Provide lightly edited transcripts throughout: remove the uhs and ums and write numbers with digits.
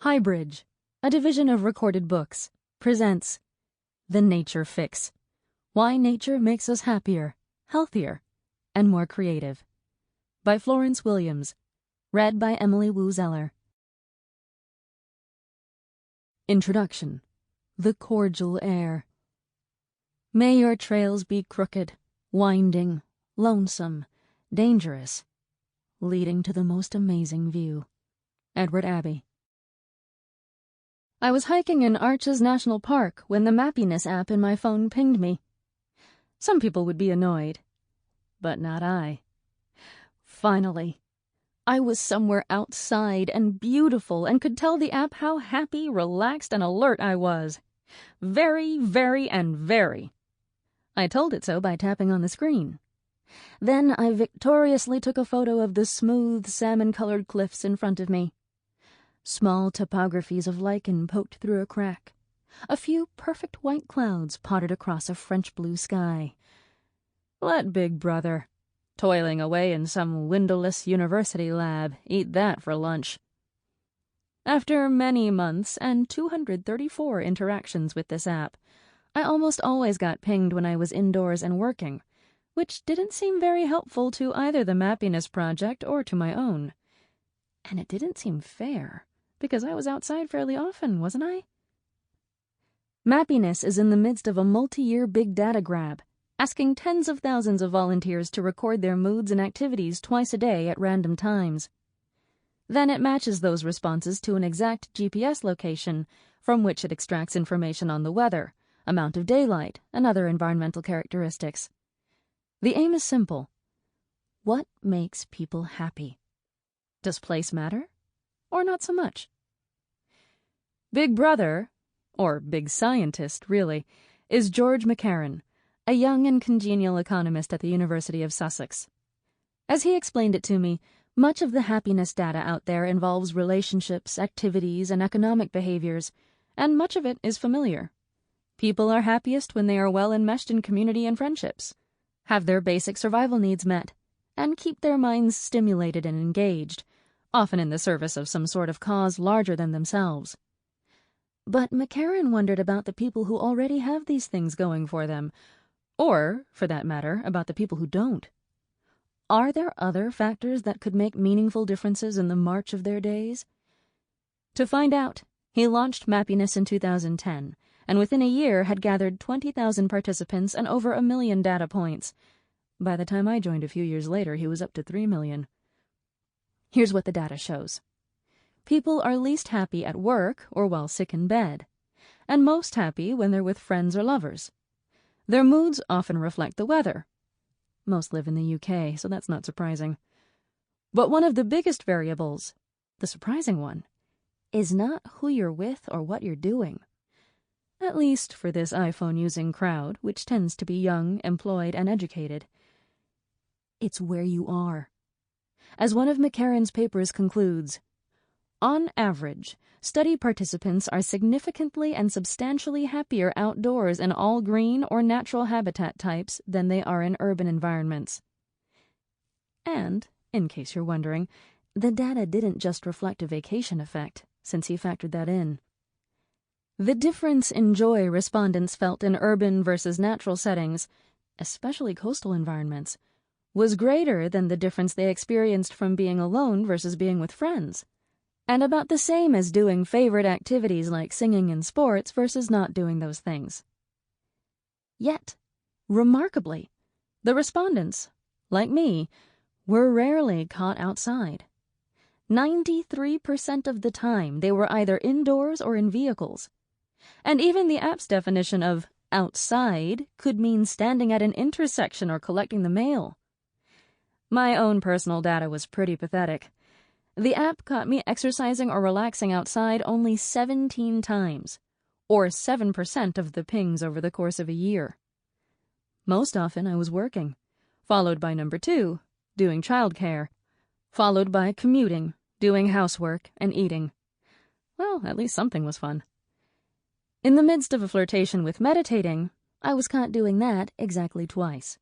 HighBridge, a division of Recorded Books, presents The Nature Fix: Why Nature Makes Us Happier, Healthier, and More Creative, by Florence Williams, read by Emily Wu Zeller. Introduction. The Cordial Air. May your trails be crooked, winding, lonesome, dangerous, leading to the most amazing view. Edward Abbey. I was hiking in Arches National Park when the Mappiness app in my phone pinged me. Some people would be annoyed, but not I. Finally, I was somewhere outside and beautiful and could tell the app how happy, relaxed, and alert I was. Very, and very. I told it so by tapping on the screen. Then I victoriously took a photo of the smooth, salmon-colored cliffs in front of me. Small topographies of lichen poked through a crack. A few perfect white clouds potted across a French blue sky. Let Big Brother, toiling away in some windowless university lab, eat that for lunch. After many months and 234 interactions with this app, I almost always got pinged when I was indoors and working, which didn't seem very helpful to either the Mappiness project or to my own. And it didn't seem fair, because I was outside fairly often, wasn't I? Mappiness is in the midst of a multi-year big data grab, asking tens of thousands of volunteers to record their moods and activities twice a day at random times. Then it matches those responses to an exact GPS location, from which it extracts information on the weather, amount of daylight, and other environmental characteristics. The aim is simple. What makes people happy? Does place matter? Or not so much? Big Brother, or Big Scientist, really, is George McCarran, a young and congenial economist at the University of Sussex. As he explained it to me, much of the happiness data out there involves relationships, activities, and economic behaviors, and much of it is familiar. People are happiest when they are well enmeshed in community and friendships, have their basic survival needs met, and keep their minds stimulated and engaged, often in the service of some sort of cause larger than themselves. But McCarran wondered about the people who already have these things going for them, or, for that matter, about the people who don't. Are there other factors that could make meaningful differences in the march of their days? To find out, he launched Mappiness in 2010, and within a year had gathered 20,000 participants and over 1 million data points. By the time I joined a few years later, he was up to 3 million. Here's what the data shows. People are least happy at work or while sick in bed, and most happy when they're with friends or lovers. Their moods often reflect the weather. Most live in the UK, so that's not surprising. But one of the biggest variables, the surprising one, is not who you're with or what you're doing. At least for this iPhone-using crowd, which tends to be young, employed, and educated. It's where you are. As one of McCarran's papers concludes, on average, study participants are significantly and substantially happier outdoors in all green or natural habitat types than they are in urban environments. And, in case you're wondering, the data didn't just reflect a vacation effect, since he factored that in. The difference in joy respondents felt in urban versus natural settings, especially coastal environments, was greater than the difference they experienced from being alone versus being with friends, and about the same as doing favorite activities like singing and sports versus not doing those things. Yet, remarkably, the respondents, like me, were rarely caught outside. 93% of the time they were either indoors or in vehicles. And even the app's definition of outside could mean standing at an intersection or collecting the mail. My own personal data was pretty pathetic. The app caught me exercising or relaxing outside only 17 times, or 7% of the pings over the course of a year. Most often I was working, followed by number 2, doing childcare, followed by commuting, doing housework, and eating. Well, at least something was fun. In the midst of a flirtation with meditating, I was caught doing that exactly twice.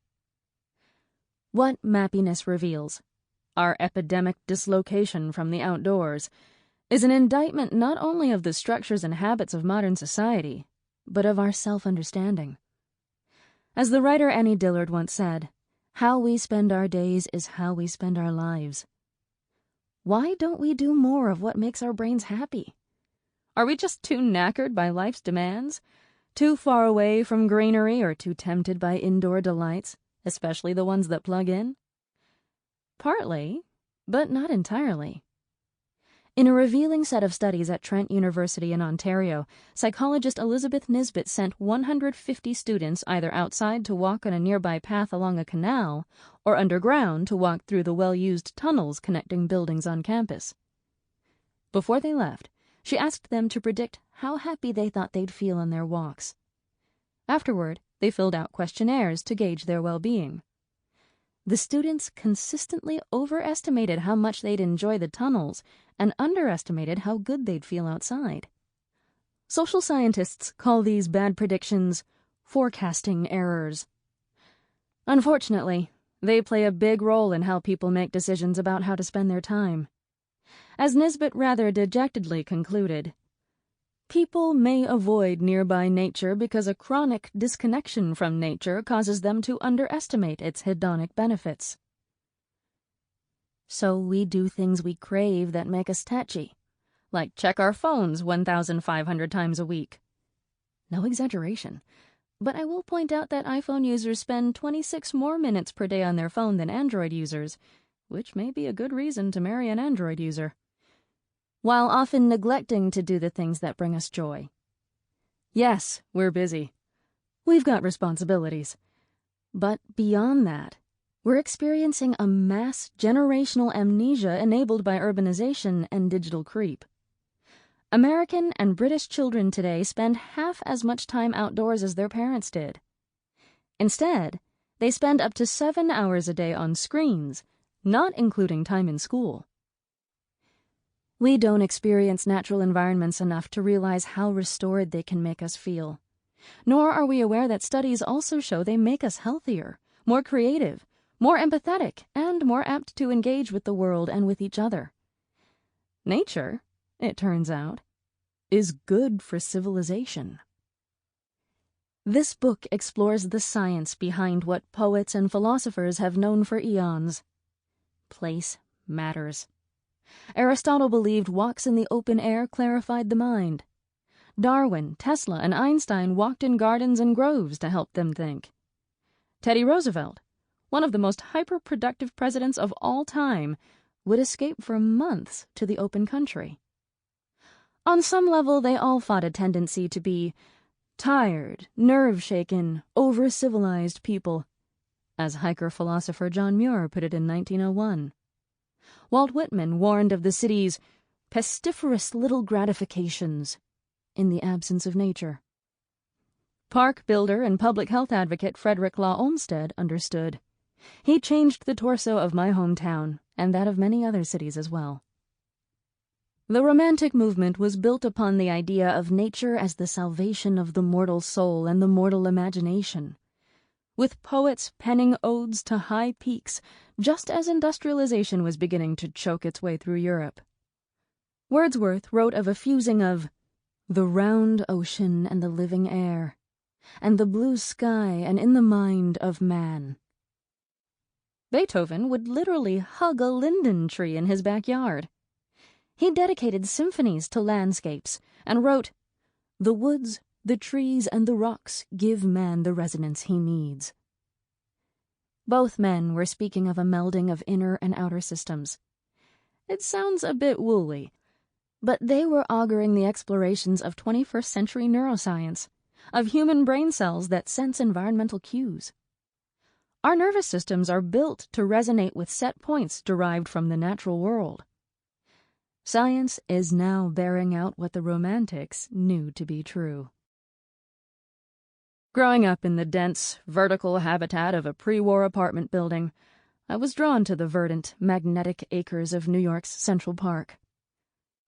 What Mappiness reveals, our epidemic dislocation from the outdoors, is an indictment not only of the structures and habits of modern society, but of our self-understanding. As the writer Annie Dillard once said, "How we spend our days is how we spend our lives." Why don't we do more of what makes our brains happy? Are we just too knackered by life's demands? Too far away from greenery or too tempted by indoor delights, especially the ones that plug in? Partly, but not entirely. In a revealing set of studies at Trent University in Ontario, psychologist Elizabeth Nisbet sent 150 students either outside to walk on a nearby path along a canal or underground to walk through the well-used tunnels connecting buildings on campus. Before they left, she asked them to predict how happy they thought they'd feel on their walks. Afterward, they filled out questionnaires to gauge their well-being. The students consistently overestimated how much they'd enjoy the tunnels and underestimated how good they'd feel outside. Social scientists call these bad predictions forecasting errors. Unfortunately, they play a big role in how people make decisions about how to spend their time. As Nisbet rather dejectedly concluded, people may avoid nearby nature because a chronic disconnection from nature causes them to underestimate its hedonic benefits. So we do things we crave that make us tetchy, like check our phones 1,500 times a week. No exaggeration, but I will point out that iPhone users spend 26 more minutes per day on their phone than Android users, which may be a good reason to marry an Android user, while often neglecting to do the things that bring us joy. Yes, we're busy. We've got responsibilities. But beyond that, we're experiencing a mass generational amnesia enabled by urbanization and digital creep. American and British children today spend half as much time outdoors as their parents did. Instead, they spend up to 7 hours a day on screens, not including time in school. We don't experience natural environments enough to realize how restored they can make us feel. Nor are we aware that studies also show they make us healthier, more creative, more empathetic, and more apt to engage with the world and with each other. Nature, it turns out, is good for civilization. This book explores the science behind what poets and philosophers have known for eons. Place matters. Aristotle believed walks in the open air clarified the mind. Darwin, Tesla, and Einstein walked in gardens and groves to help them think. Teddy Roosevelt, one of the most hyper-productive presidents of all time, would escape for months to the open country. On some level, they all fought a tendency to be tired, nerve-shaken, over-civilized people, as hiker-philosopher John Muir put it in 1901. Walt Whitman warned of the city's pestiferous little gratifications in the absence of nature. Park builder and public health advocate Frederick Law Olmsted understood. He changed the torso of my hometown and that of many other cities as well. The Romantic movement was built upon the idea of nature as the salvation of the mortal soul and the mortal imagination, with poets penning odes to high peaks just as industrialization was beginning to choke its way through Europe. Wordsworth wrote of a fusing of the round ocean and the living air, and the blue sky and in the mind of man. Beethoven would literally hug a linden tree in his backyard. He dedicated symphonies to landscapes and wrote, "The woods, the trees, and the rocks give man the resonance he needs." Both men were speaking of a melding of inner and outer systems. It sounds a bit woolly, but they were auguring the explorations of 21st century neuroscience, of human brain cells that sense environmental cues. Our nervous systems are built to resonate with set points derived from the natural world. Science is now bearing out what the Romantics knew to be true. Growing up in the dense, vertical habitat of a pre-war apartment building, I was drawn to the verdant, magnetic acres of New York's Central Park.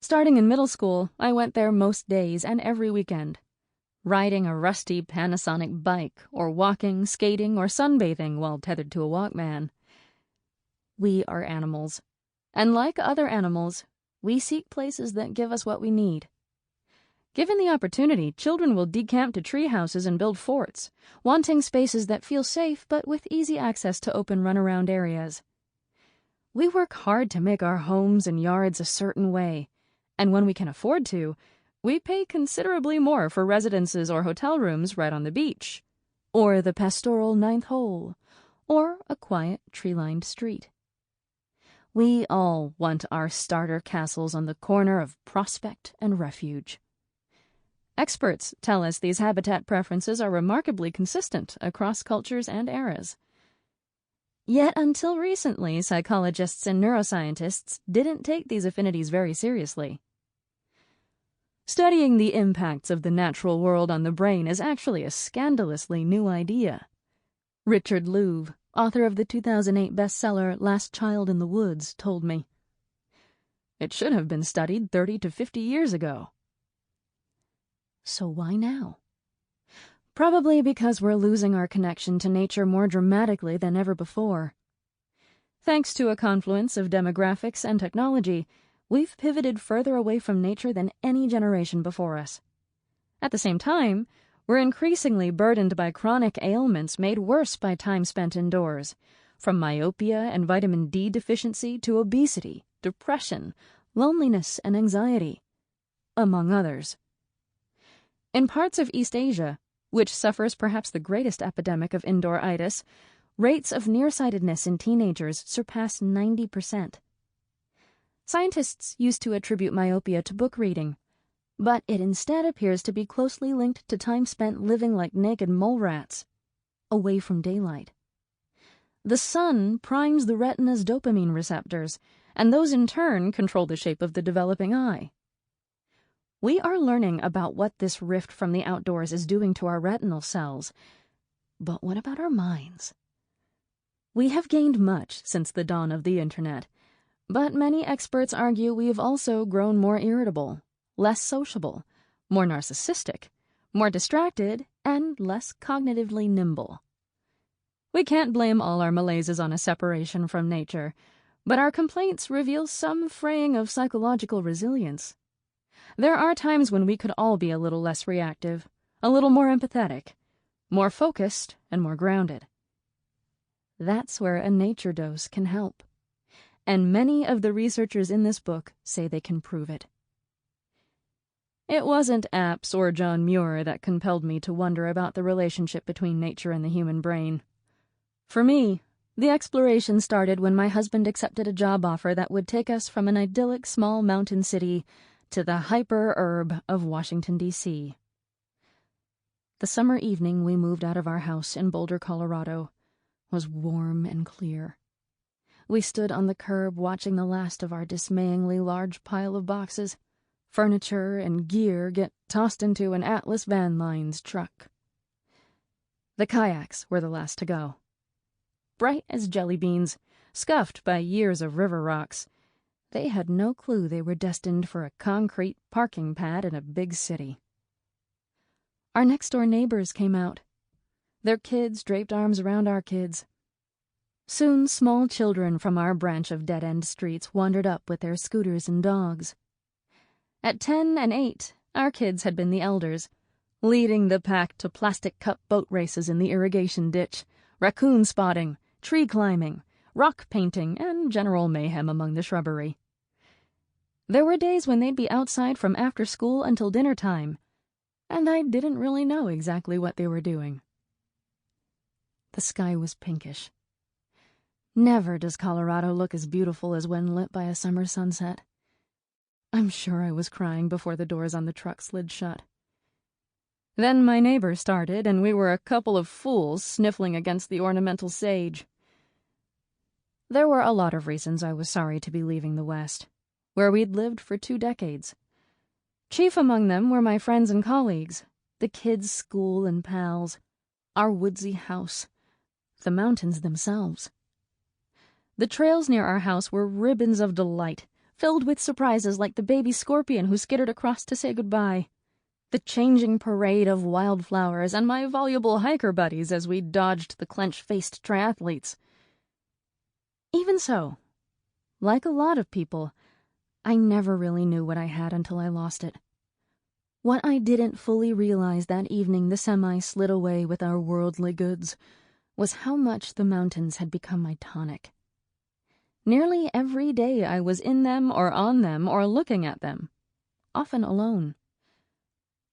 Starting in middle school, I went there most days and every weekend, riding a rusty Panasonic bike or walking, skating, or sunbathing while tethered to a Walkman. We are animals, and like other animals, We seek places that give us what we need. Given the opportunity, children will decamp to tree houses and build forts, wanting spaces that feel safe but with easy access to open runaround areas. We work hard to make our homes and yards a certain way, and when we can afford to, we pay considerably more for residences or hotel rooms right on the beach, or the pastoral ninth hole, or a quiet tree-lined street. We all want our starter castles on the corner of Prospect and Refuge. Experts tell us these habitat preferences are remarkably consistent across cultures and eras. Yet until recently, psychologists and neuroscientists didn't take these affinities very seriously. Studying the impacts of the natural world on the brain is actually a scandalously new idea. Richard Louv, author of the 2008 bestseller Last Child in the Woods, told me. It should have been studied 30 to 50 years ago. So why now? Probably because we're losing our connection to nature more dramatically than ever before. Thanks to a confluence of demographics and technology, we've pivoted further away from nature than any generation before us. At the same time, we're increasingly burdened by chronic ailments made worse by time spent indoors, from myopia and vitamin D deficiency to obesity, depression, loneliness, and anxiety, among others. In parts of East Asia, which suffers perhaps the greatest epidemic of indoor-itis, rates of nearsightedness in teenagers surpass 90%. Scientists used to attribute myopia to book reading, but it instead appears to be closely linked to time spent living like naked mole rats, away from daylight. The sun primes the retina's dopamine receptors, and those in turn control the shape of the developing eye. We are learning about what this rift from the outdoors is doing to our retinal cells. But what about our minds? We have gained much since the dawn of the internet, but many experts argue we have also grown more irritable, less sociable, more narcissistic, more distracted, and less cognitively nimble. We can't blame all our malaises on a separation from nature, but our complaints reveal some fraying of psychological resilience. There are times when we could all be a little less reactive, a little more empathetic, more focused, and more grounded. That's where a nature dose can help. And many of the researchers in this book say they can prove it. It wasn't apps or John Muir that compelled me to wonder about the relationship between nature and the human brain. For me, the exploration started when my husband accepted a job offer that would take us from an idyllic small mountain city to the hyper-urb of Washington, D.C. The summer evening we moved out of our house in Boulder, Colorado, was warm and clear. We stood on the curb watching the last of our dismayingly large pile of boxes, furniture, and gear get tossed into an Atlas Van Lines truck. The kayaks were the last to go. Bright as jelly beans, scuffed by years of river rocks, they had no clue they were destined for a concrete parking pad in a big city. Our next-door neighbors came out. Their kids draped arms around our kids. Soon small children from our branch of dead-end streets wandered up with their scooters and dogs. At 10 and 8, our kids had been the elders, leading the pack to plastic cup boat races in the irrigation ditch, raccoon spotting, tree climbing, rock painting, and general mayhem among the shrubbery. There were days when they'd be outside from after school until dinner time, and I didn't really know exactly what they were doing. The sky was pinkish. Never does Colorado look as beautiful as when lit by a summer sunset. I'm sure I was crying before the doors on the truck slid shut. Then my neighbor started, and we were a couple of fools sniffling against the ornamental sage. There were a lot of reasons I was sorry to be leaving the West, where we'd lived for 2 decades. Chief among them were my friends and colleagues, the kids' school and pals, our woodsy house, the mountains themselves. The trails near our house were ribbons of delight, filled with surprises like the baby scorpion who skittered across to say goodbye, the changing parade of wildflowers, and my voluble hiker buddies as we dodged the clench-faced triathletes. Even so, like a lot of people, I never really knew what I had until I lost it. What I didn't fully realize that evening the semi slid away with our worldly goods was how much the mountains had become my tonic. Nearly every day I was in them or on them or looking at them, often alone.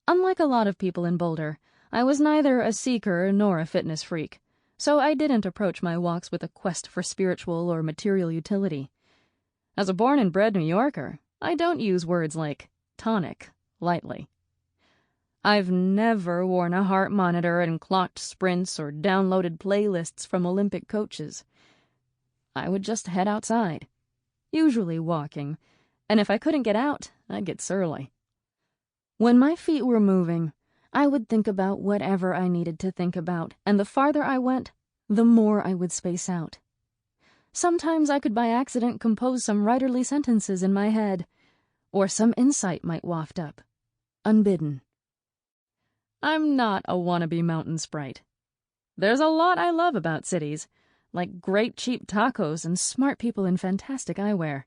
Unlike a lot of people in Boulder, I was neither a seeker nor a fitness freak, so I didn't approach my walks with a quest for spiritual or material utility. As a born and bred New Yorker, I don't use words like tonic lightly. I've never worn a heart monitor and clocked sprints or downloaded playlists from Olympic coaches. I would just head outside, usually walking, and if I couldn't get out, I'd get surly. When my feet were moving, I would think about whatever I needed to think about, and the farther I went, the more I would space out. Sometimes I could by accident compose some writerly sentences in my head, or some insight might waft up, unbidden. I'm not a wannabe mountain sprite. There's a lot I love about cities, like great cheap tacos and smart people in fantastic eyewear.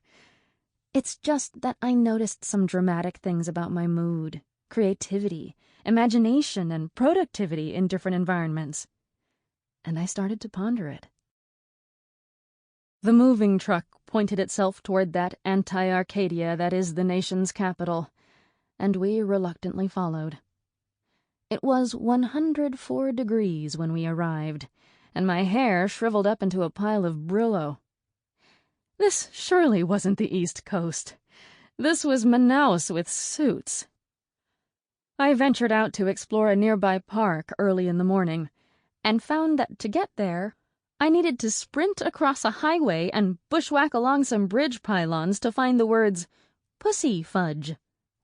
It's just that I noticed some dramatic things about my mood, creativity, imagination, and productivity in different environments, and I started to ponder it. The moving truck pointed itself toward that anti-Arcadia that is the nation's capital, and we reluctantly followed. It was 104 degrees when we arrived, and my hair shriveled up into a pile of Brillo. This surely wasn't the East Coast. This was Manaus with suits. I ventured out to explore a nearby park early in the morning, and found that to get there, I needed to sprint across a highway and bushwhack along some bridge pylons to find the words "Pussy Fudge"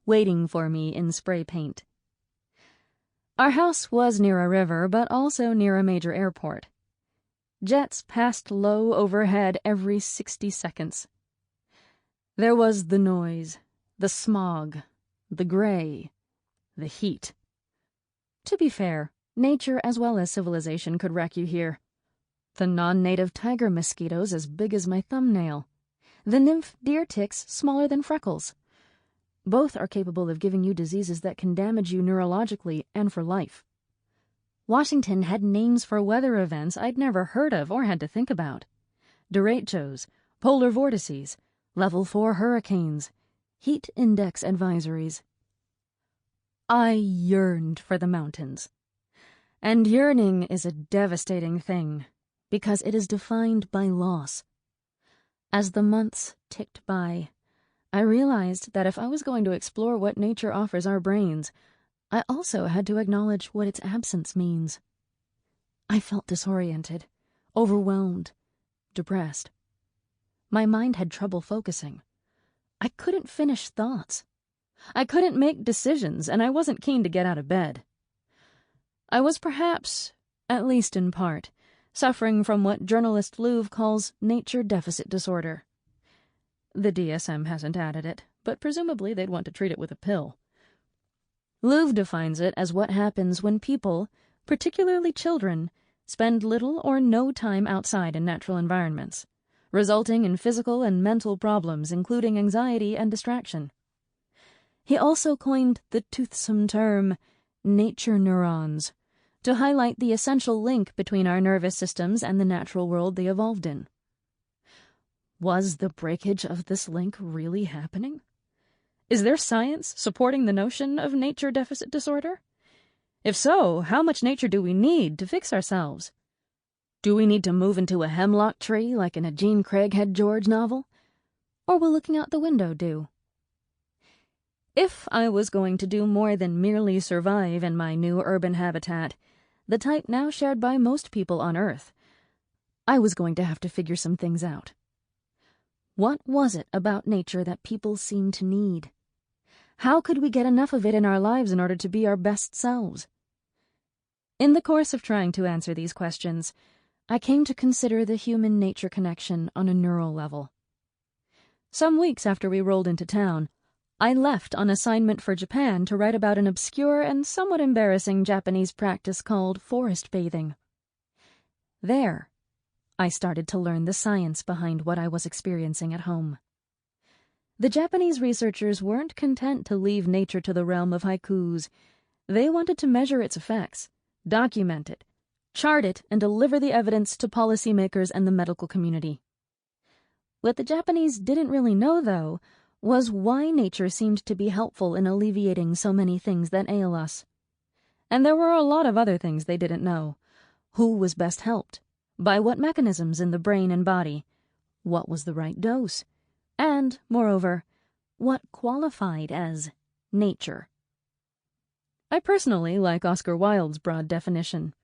waiting for me in spray paint. Our house was near a river, but also near a major airport. Jets passed low overhead every 60 seconds. There was the noise, the smog, the gray, the heat. To be fair, nature as well as civilization could wreck you here. The non-native tiger mosquitoes as big as my thumbnail. The nymph deer ticks smaller than freckles. Both are capable of giving you diseases that can damage you neurologically and for life. Washington had names for weather events I'd never heard of or had to think about. Derechos, polar vortices, level 4 hurricanes, heat index advisories. I yearned for the mountains. And yearning is a devastating thing, because it is defined by loss. As the months ticked by, I realized that if I was going to explore what nature offers our brains, I also had to acknowledge what its absence means. I felt disoriented, overwhelmed, depressed. My mind had trouble focusing. I couldn't finish thoughts. I couldn't make decisions, and I wasn't keen to get out of bed. I was perhaps, at least in part, suffering from what journalist Louvre calls nature deficit disorder. The DSM hasn't added it, but presumably they'd want to treat it with a pill. Louvre defines it as what happens when people, particularly children, spend little or no time outside in natural environments, resulting in physical and mental problems including anxiety and distraction. He also coined the toothsome term nature neurons to highlight the essential link between our nervous systems and the natural world they evolved in. Was the breakage of this link really happening? Is there science supporting the notion of nature deficit disorder? If so, how much nature do we need to fix ourselves? Do we need to move into a hemlock tree like in a Jean Craighead George novel? Or will looking out the window do? If I was going to do more than merely survive in my new urban habitat, the type now shared by most people on Earth, I was going to have to figure some things out. What was it about nature that people seemed to need? How could we get enough of it in our lives in order to be our best selves? In the course of trying to answer these questions, I came to consider the human-nature connection on a neural level. Some weeks after we rolled into town, I left on assignment for Japan to write about an obscure and somewhat embarrassing Japanese practice called forest bathing. There, I started to learn the science behind what I was experiencing at home. The Japanese researchers weren't content to leave nature to the realm of haikus. They wanted to measure its effects, document it, chart it, and deliver the evidence to policymakers and the medical community. What the Japanese didn't really know, though, was why nature seemed to be helpful in alleviating so many things that ail us. And there were a lot of other things they didn't know. Who was best helped? By what mechanisms in the brain and body? What was the right dose? And, moreover, what qualified as nature? I personally like Oscar Wilde's broad definition: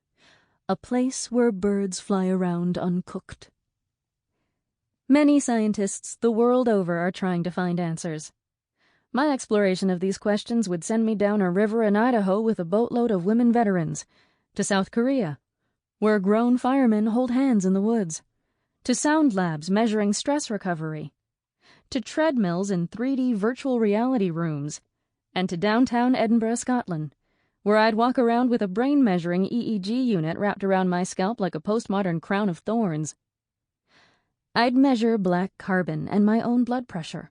a place where birds fly around uncooked. Many scientists the world over are trying to find answers. My exploration of these questions would send me down a river in Idaho with a boatload of women veterans, to South Korea, where grown firemen hold hands in the woods, to sound labs measuring stress recovery, to treadmills in 3D virtual reality rooms, and to downtown Edinburgh, Scotland, where I'd walk around with a brain-measuring EEG unit wrapped around my scalp like a postmodern crown of thorns. I'd measure black carbon and my own blood pressure,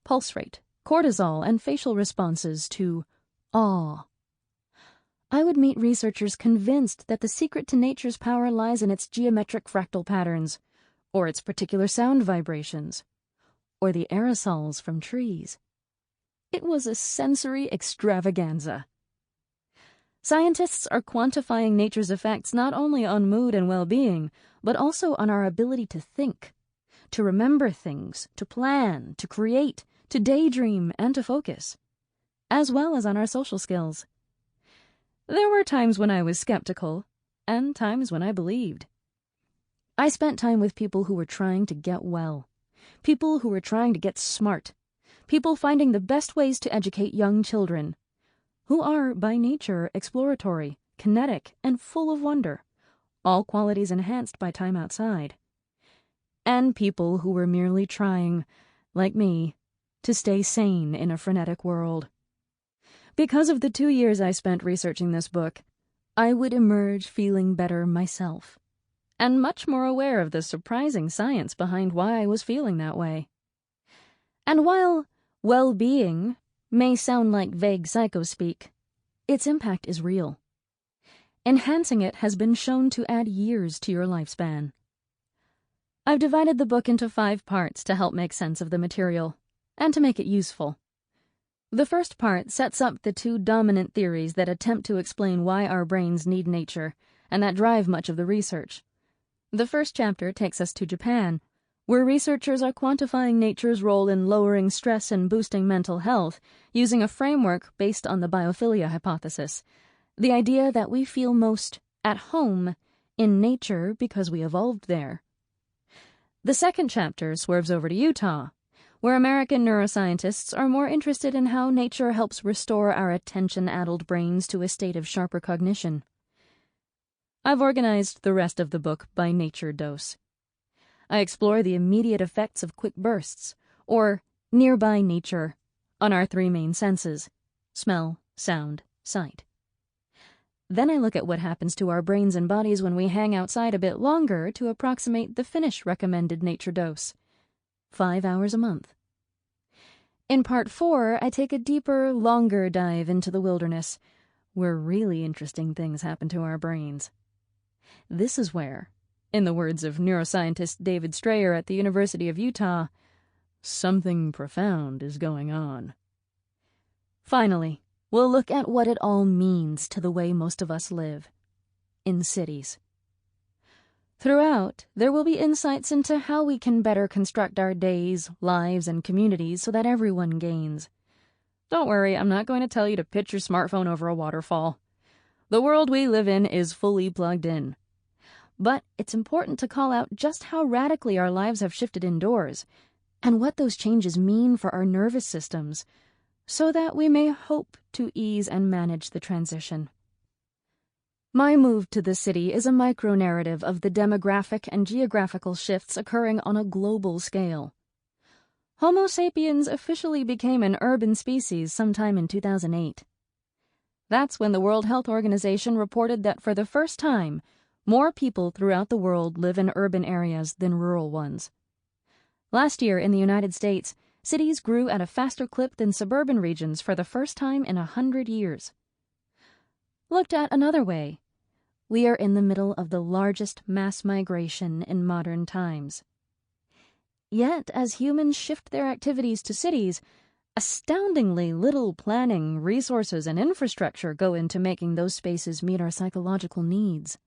pulse rate, cortisol, and facial responses to awe. I would meet researchers convinced that the secret to nature's power lies in its geometric fractal patterns, or its particular sound vibrations, or the aerosols from trees. It was a sensory extravaganza. Scientists are quantifying nature's effects not only on mood and well-being, but also on our ability to think, to remember things, to plan, to create, to daydream, and to focus, as well as on our social skills. There were times when I was skeptical, and times when I believed. I spent time with people who were trying to get well, people who were trying to get smart, people finding the best ways to educate young children, who are, by nature, exploratory, kinetic, and full of wonder, all qualities enhanced by time outside. And people who were merely trying, like me, to stay sane in a frenetic world. Because of the 2 years I spent researching this book, I would emerge feeling better myself, and much more aware of the surprising science behind why I was feeling that way. And while well-being may sound like vague psycho-speak, its impact is real. Enhancing it has been shown to add years to your lifespan. I've divided the book into 5 parts to help make sense of the material, and to make it useful. The first part sets up the 2 dominant theories that attempt to explain why our brains need nature, and that drive much of the research. The first chapter takes us to Japan, where researchers are quantifying nature's role in lowering stress and boosting mental health using a framework based on the biophilia hypothesis, the idea that we feel most at home in nature because we evolved there. The second chapter swerves over to Utah, where American neuroscientists are more interested in how nature helps restore our attention-addled brains to a state of sharper cognition. I've organized the rest of the book by nature dose. I explore the immediate effects of quick bursts, or nearby nature, on our 3 main senses: smell, sound, sight. Then I look at what happens to our brains and bodies when we hang outside a bit longer to approximate the Finnish recommended nature dose: 5 hours a month. In part 4, I take a deeper, longer dive into the wilderness, where really interesting things happen to our brains. This is where, in the words of neuroscientist David Strayer at the University of Utah, something profound is going on. Finally, we'll look at what it all means to the way most of us live, in cities. Throughout, there will be insights into how we can better construct our days, lives, and communities so that everyone gains. Don't worry, I'm not going to tell you to pitch your smartphone over a waterfall. The world we live in is fully plugged in. But it's important to call out just how radically our lives have shifted indoors, and what those changes mean for our nervous systems, so that we may hope to ease and manage the transition. My move to the city is a micro-narrative of the demographic and geographical shifts occurring on a global scale. Homo sapiens officially became an urban species sometime in 2008. That's when the World Health Organization reported that for the first time, more people throughout the world live in urban areas than rural ones. Last year in the United States, cities grew at a faster clip than suburban regions for the first time in 100 years. Looked at another way, we are in the middle of the largest mass migration in modern times. Yet, as humans shift their activities to cities, astoundingly little planning, resources, and infrastructure go into making those spaces meet our psychological needs.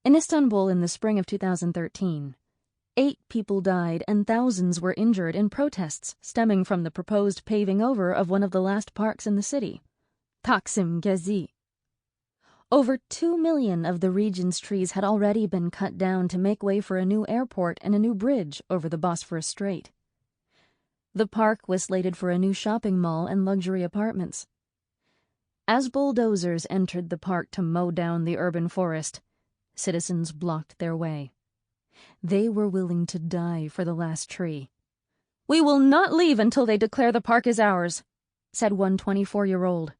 In Istanbul in the spring of 2013, 8 people died and thousands were injured in protests stemming from the proposed paving over of one of the last parks in the city, Taksim Gezi. Over 2 million of the region's trees had already been cut down to make way for a new airport and a new bridge over the Bosphorus Strait. The park was slated for a new shopping mall and luxury apartments. As bulldozers entered the park to mow down the urban forest, citizens blocked their way. They were willing to die for the last tree. "We will not leave until they declare the park is ours," said one 24-year-old.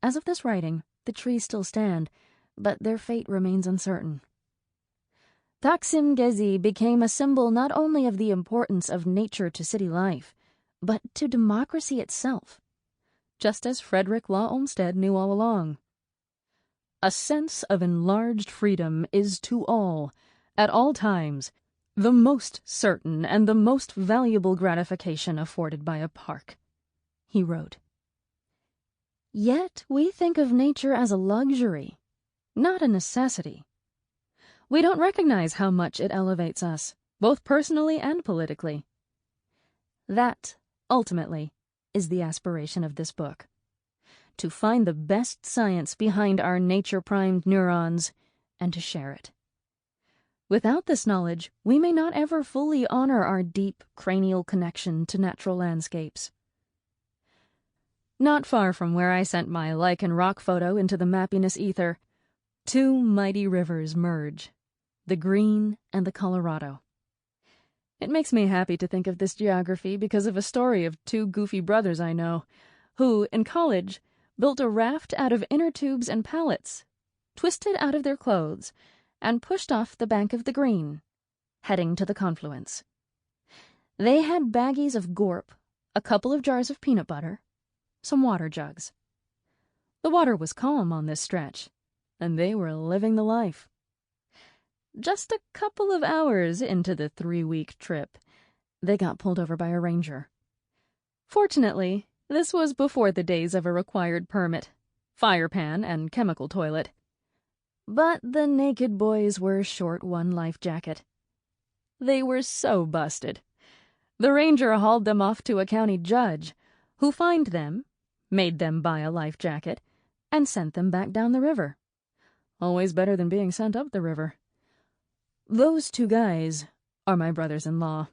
As of this writing, the trees still stand, but their fate remains uncertain. Taksim Gezi became a symbol not only of the importance of nature to city life, but to democracy itself, just as Frederick Law Olmsted knew all along. "A sense of enlarged freedom is to all, at all times, the most certain and the most valuable gratification afforded by a park," he wrote. Yet we think of nature as a luxury, not a necessity. We don't recognize how much it elevates us, both personally and politically. That, ultimately, is the aspiration of this book: to find the best science behind our nature-primed neurons and to share it. Without this knowledge, we may not ever fully honor our deep cranial connection to natural landscapes. Not far from where I sent my lichen rock photo into the mappiness ether, 2 mighty rivers merge, the Green and the Colorado. It makes me happy to think of this geography because of a story of 2 goofy brothers I know, who, in college, built a raft out of inner tubes and pallets, twisted out of their clothes, and pushed off the bank of the Green, heading to the confluence. They had baggies of gorp, a couple of jars of peanut butter, some water jugs. The water was calm on this stretch, and they were living the life. Just a couple of hours into the 3-week trip, they got pulled over by a ranger. Fortunately, this was before the days of a required permit, fire pan, and chemical toilet. But the naked boys were short one life jacket. They were so busted. The ranger hauled them off to a county judge, who fined them, made them buy a life jacket, and sent them back down the river. Always better than being sent up the river. Those 2 guys are my brothers-in-law.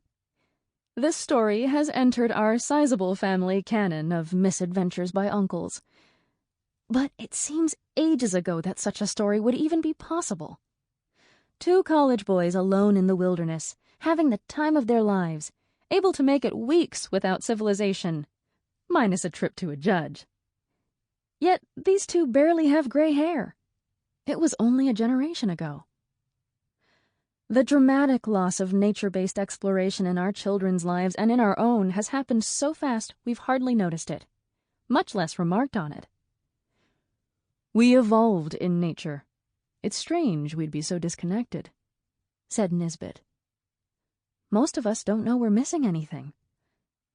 This story has entered our sizable family canon of misadventures by uncles. But it seems ages ago that such a story would even be possible. 2 college boys alone in the wilderness, having the time of their lives, able to make it weeks without civilization, minus a trip to a judge. Yet these 2 barely have gray hair. It was only a generation ago. The dramatic loss of nature-based exploration in our children's lives and in our own has happened so fast we've hardly noticed it, much less remarked on it. "We evolved in nature. It's strange we'd be so disconnected," said Nisbet. "Most of us don't know we're missing anything.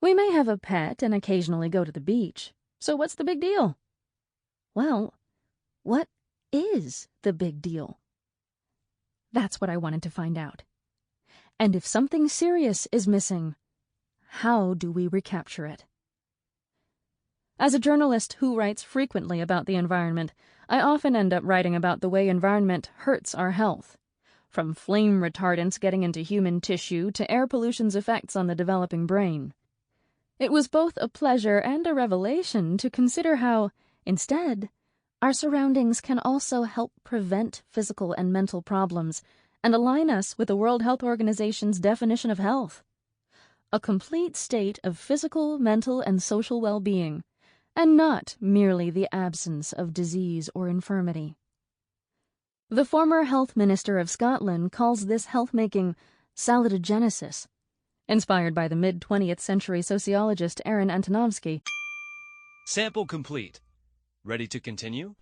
We may have a pet and occasionally go to the beach, so what's the big deal?" Well, what is the big deal? That's what I wanted to find out. And if something serious is missing, how do we recapture it? As a journalist who writes frequently about the environment, I often end up writing about the way environment hurts our health, from flame retardants getting into human tissue to air pollution's effects on the developing brain. It was both a pleasure and a revelation to consider how, instead, our surroundings can also help prevent physical and mental problems and align us with the World Health Organization's definition of health: a complete state of physical, mental, and social well-being, and not merely the absence of disease or infirmity. The former health minister of Scotland calls this health-making salutagenesis, inspired by the mid-20th century sociologist Aaron Antonovsky. Sample complete. Ready to continue?